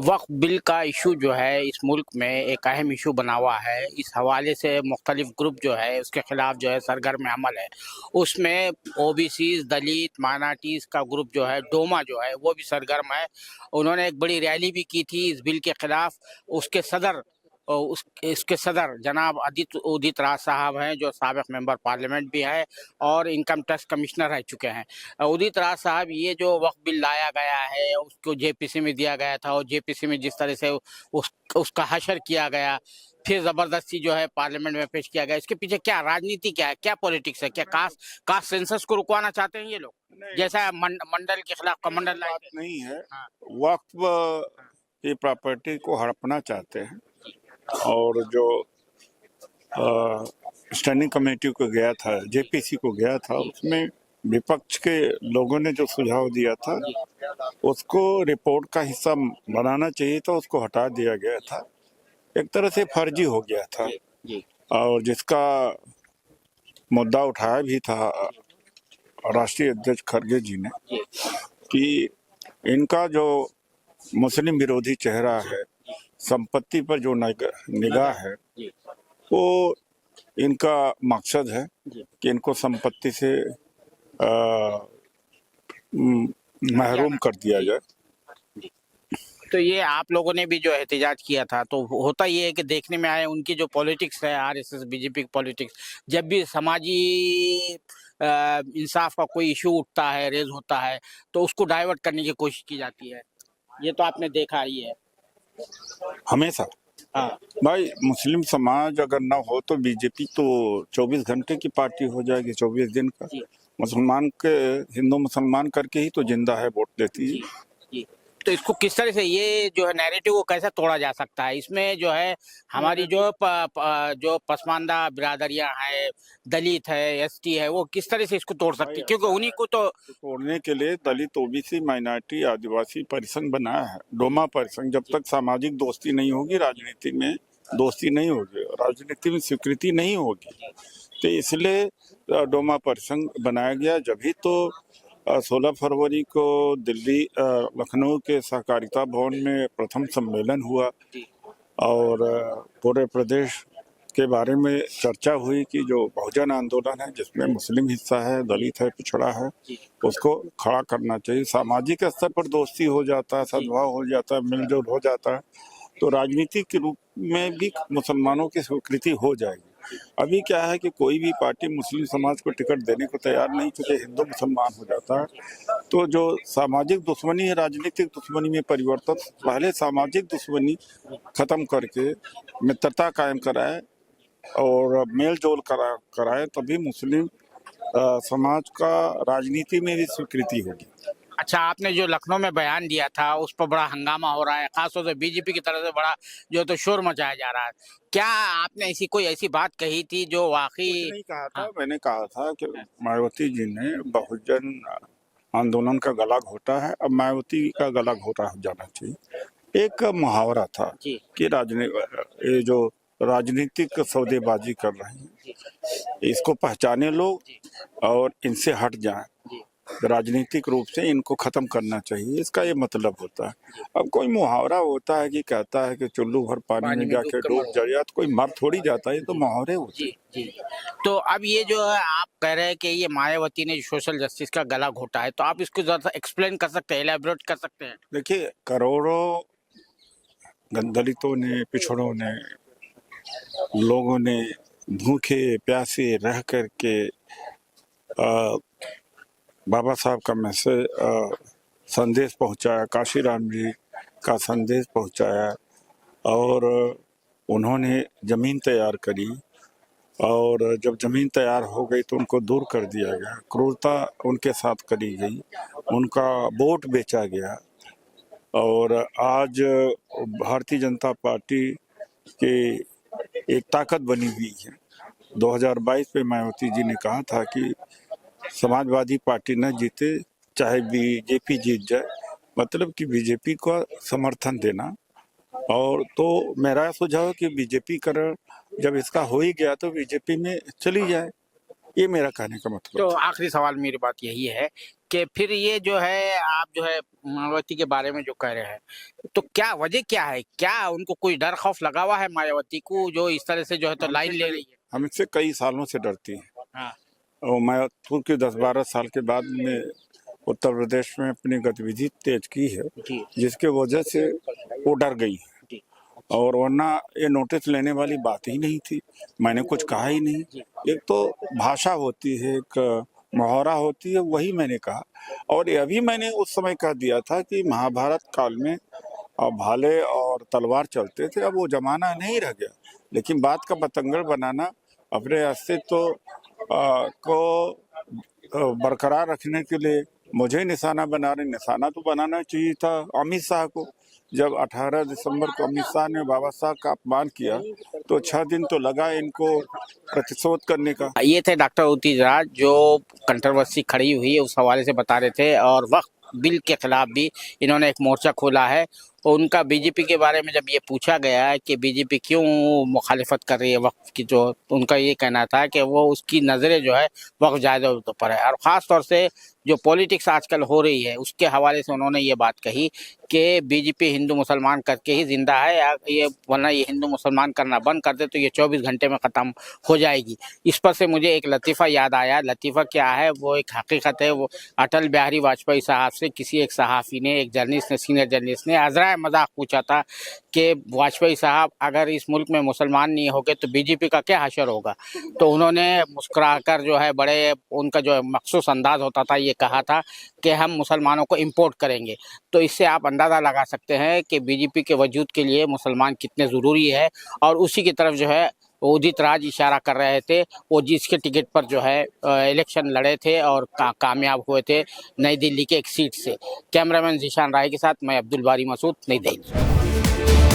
वक्फ bill का issue जो है इस मुल्क में एक अहम इशू बना हुआ है। इस हवाले से मुख्तलिफ ग्रुप जो है उसके खिलाफ जो है सरगर्म अमल है। उसमें ओबीसीज, दलित, माइनॉरिटीज़ का ग्रुप जो है, डोमा जो है, वो भी सरगर्म है। उन्होंने एक बड़ी रैली भी की थी इस बिल के खिलाफ। उसके सदर इसके सदर जनाब उदित राज साहब हैं, जो साबिक मेंबर पार्लियामेंट भी है और इनकम टैक्स कमिश्नर रह चुके हैं। उदित राज साहब, ये जो वक्फ बिल लाया गया है उसको जेपीसी में दिया गया था और जेपीसी में जिस तरह से उसका हशर किया गया, फिर जबरदस्ती जो है पार्लियामेंट में पेश किया गया, इसके पीछे क्या राजनीति, क्या है, क्या पॉलिटिक्स है? क्या कास्ट सेंसस को रुकवाना चाहते हैं ये लोग, जैसा मंडल के खिलाफ कमंडल बात नहीं है। हाँ। वक्फ की प्रॉपर्टी को हड़पना चाहते हैं और जो स्टैंडिंग कमेटी को गया था, जेपीसी को गया था, उसमें विपक्ष के लोगों ने जो सुझाव दिया था उसको रिपोर्ट का हिस्सा बनाना चाहिए था, उसको हटा दिया गया था। एक तरह से फर्जी हो गया था। और जिसका मुद्दा उठाया भी था राष्ट्रीय अध्यक्ष खड़गे जी ने कि इनका जो मुस्लिम विरोधी चेहरा है, संपत्ति पर जो निगाह है, वो इनका मकसद है कि इनको संपत्ति से महरूम कर दिया जाए। तो ये आप लोगों ने भी जो एहतजाज किया था, तो होता ये है कि देखने में आए उनकी जो पॉलिटिक्स है, आरएसएस बीजेपी की पॉलिटिक्स, जब भी समाजी इंसाफ का कोई इशू उठता है, रेज होता है, तो उसको डाइवर्ट करने की कोशिश की जाती है। ये तो आपने देखा ही है हमेशा। हाँ। भाई, मुस्लिम समाज अगर ना हो तो बीजेपी तो 24 घंटे की पार्टी हो जाएगी, 24 दिन का। मुसलमान के हिंदू मुसलमान करके ही तो जिंदा है, वोट देती है। जी। तो इसको किस तरह से, ये जो है नैरेटिव को कैसे तोड़ा जा सकता है? इसमें जो है हमारी जो पसमानदा बिरादरियां हैं, दलित है, एसटी है, वो किस तरह से इसको तोड़ सकती है? क्योंकि उन्हीं को तो तोड़ने के लिए दलित, ओबीसी, माइनॉरिटी, आदिवासी परिसंघ बनाया है, डोमा परिसंघ। जब तक सामाजिक दोस्ती नहीं होगी, राजनीति में दोस्ती नहीं होगी, राजनीति में स्वीकृति नहीं होगी, तो इसलिए डोमा परिसंघ बनाया गया। जब ही तो 16 फरवरी को दिल्ली लखनऊ के सहकारिता भवन में प्रथम सम्मेलन हुआ और पूरे प्रदेश के बारे में चर्चा हुई कि जो बहुजन आंदोलन है, जिसमें मुस्लिम हिस्सा है, दलित है, पिछड़ा है, उसको खड़ा करना चाहिए। सामाजिक स्तर पर दोस्ती हो जाता है, सद्भाव हो जाता है, मिलजुल हो जाता है, तो राजनीति के रूप में भी मुसलमानों की स्वीकृति हो जाएगी। अभी क्या है कि कोई भी पार्टी मुस्लिम समाज को टिकट देने को तैयार नहीं, क्योंकि हिंदू मुसलमान हो जाता है। तो जो सामाजिक दुश्मनी है, राजनीतिक दुश्मनी में परिवर्तन, पहले सामाजिक दुश्मनी खत्म करके मित्रता कायम कराए और मेल जोल कराए, तभी मुस्लिम समाज का राजनीति में भी स्वीकृति होगी। अच्छा, आपने जो लखनऊ में बयान दिया था उस पर बड़ा हंगामा हो रहा है, खासतौर से बीजेपी की तरफ से बड़ा जो तो शोर मचाया जा रहा है। क्या आपने कोई ऐसी बात कही थी जो वाकई? नहीं कहा था। हाँ। मैंने कहा था कि मायावती जी ने बहुजन आंदोलन का गला घोटा है, अब मायावती का गला घोटा जाना चाहिए। एक मुहावरा था कि ये जो राजनीतिक सौदेबाजी कर रहे हैं, इसको पहचाने लोग और इनसे हट जाएं। राजनीतिक रूप से इनको खत्म करना चाहिए, इसका ये मतलब होता है। अब कोई मुहावरा होता है कि कहता है कि चुल्लू भर पानी में जाके डूब जाए, तो कोई मर थोड़ी जाता है, ये तो मुहावरे होते हैं। जी। तो अब ये जो है आप कह रहे हैं कि ये मायावती ने सोशल जस्टिस का गला घोटा है, तो आप इसको जरा सा एक्सप्लेन कर सकते हैं, एलैबोरेट कर सकते हैं? देखिए, करोड़ों दलितों ने, पिछड़ों ने, लोगों ने भूखे प्यासे रह करके बाबा साहब का मैसेज संदेश पहुंचाया, काशीराम जी का संदेश पहुंचाया, और उन्होंने ज़मीन तैयार करी, और जब ज़मीन तैयार हो गई तो उनको दूर कर दिया गया, क्रूरता उनके साथ करी गई, उनका वोट बेचा गया। और आज भारतीय जनता पार्टी की एक ताकत बनी हुई है। 2022 में मायावती जी ने कहा था कि समाजवादी पार्टी न जीते चाहे बीजेपी जीत जाए, मतलब कि बीजेपी का समर्थन देना। और तो मेरा सुझाव है कि बीजेपी करण जब इसका हो ही गया तो बीजेपी में चली जाए, ये मेरा कहने का मतलब। तो आखिरी सवाल मेरी बात यही है कि फिर ये जो है आप जो है मायावती के बारे में जो कह रहे हैं, तो क्या वजह क्या है? क्या उनको कोई डर खौफ लगा हुआ है मायावती को, जो इस तरह से जो है तो लाइन ले रही है? हमसे कई सालों से डरती है। हाँ और मैं पूर्व के 10-12 साल के बाद में उत्तर प्रदेश में अपनी गतिविधि तेज की है, जी जिसके वजह से वो डर गई। जी और वरना ये नोटिस लेने वाली बात ही नहीं थी। मैंने कुछ कहा ही नहीं। एक तो भाषा होती है, एक मुहावरा होती है, वही मैंने कहा। और ये अभी मैंने उस समय कह दिया था कि महाभारत काल में भाले और तलवार चलते थे, अब वो जमाना नहीं रह गया। लेकिन बात का बतंगड़ बनाना, अपने अस्तित्व को बरकरार रखने के लिए मुझे निशाना बना रहे। निशाना तो बनाना चाहिए था अमित शाह को। जब 18 दिसंबर को अमित शाह ने बाबा साहब का अपमान किया तो 6 दिन तो लगा इनको प्रतिशोध करने का। ये थे डॉक्टर उतीज राज, जो कंट्रोवर्सी खड़ी हुई है उस हवाले से बता रहे थे, और वक्त बिल के खिलाफ भी इन्होंने एक मोर्चा खोला है। और उनका बीजेपी के बारे में जब ये पूछा गया है कि बीजेपी क्यों मुखालिफत कर रही है वक्फ की, जो उनका ये कहना था कि वो उसकी नज़रें जो है वक्फ जायदाद पर है, और ख़ास तौर से जो पॉलिटिक्स आजकल हो रही है उसके हवाले से उन्होंने ये बात कही कि बीजेपी हिंदू मुसलमान करके ही जिंदा है, ये वरना ये हिंदू मुसलमान करना बंद कर दे तो ये 24 घंटे में ख़त्म हो जाएगी। इस पर से मुझे एक लतीफ़ा याद आया। लतीफ़ा क्या है? वो एक हकीकत है। वो अटल बिहारी वाजपेयी साहब से किसी एक सहाफ़ी ने, एक जर्नलिस्ट ने, सीनियर जर्नलिस्ट ने अज़राए मजाक पूछा था कि वाजपेयी साहब अगर इस मुल्क में मुसलमान नहीं होंगे तो बीजेपी का क्या हशर होगा? तो उन्होंने मुस्कुराकर जो है, बड़े उनका जो मखसूस अंदाज होता था, ये कहा था कि हम मुसलमानों को इम्पोर्ट करेंगे। तो इससे आप अंदाज़ा लगा सकते हैं कि बीजेपी के वजूद के लिए मुसलमान कितने ज़रूरी है। और उसी की तरफ जो है उदित राज इशारा कर रहे थे। वो जिसके टिकट पर जो है इलेक्शन लड़े थे और कामयाब हुए थे नई दिल्ली के एक सीट से। कैमरामैन जीशान राय के साथ मैं अब्दुल बारी मसूद, नई दिल्ली।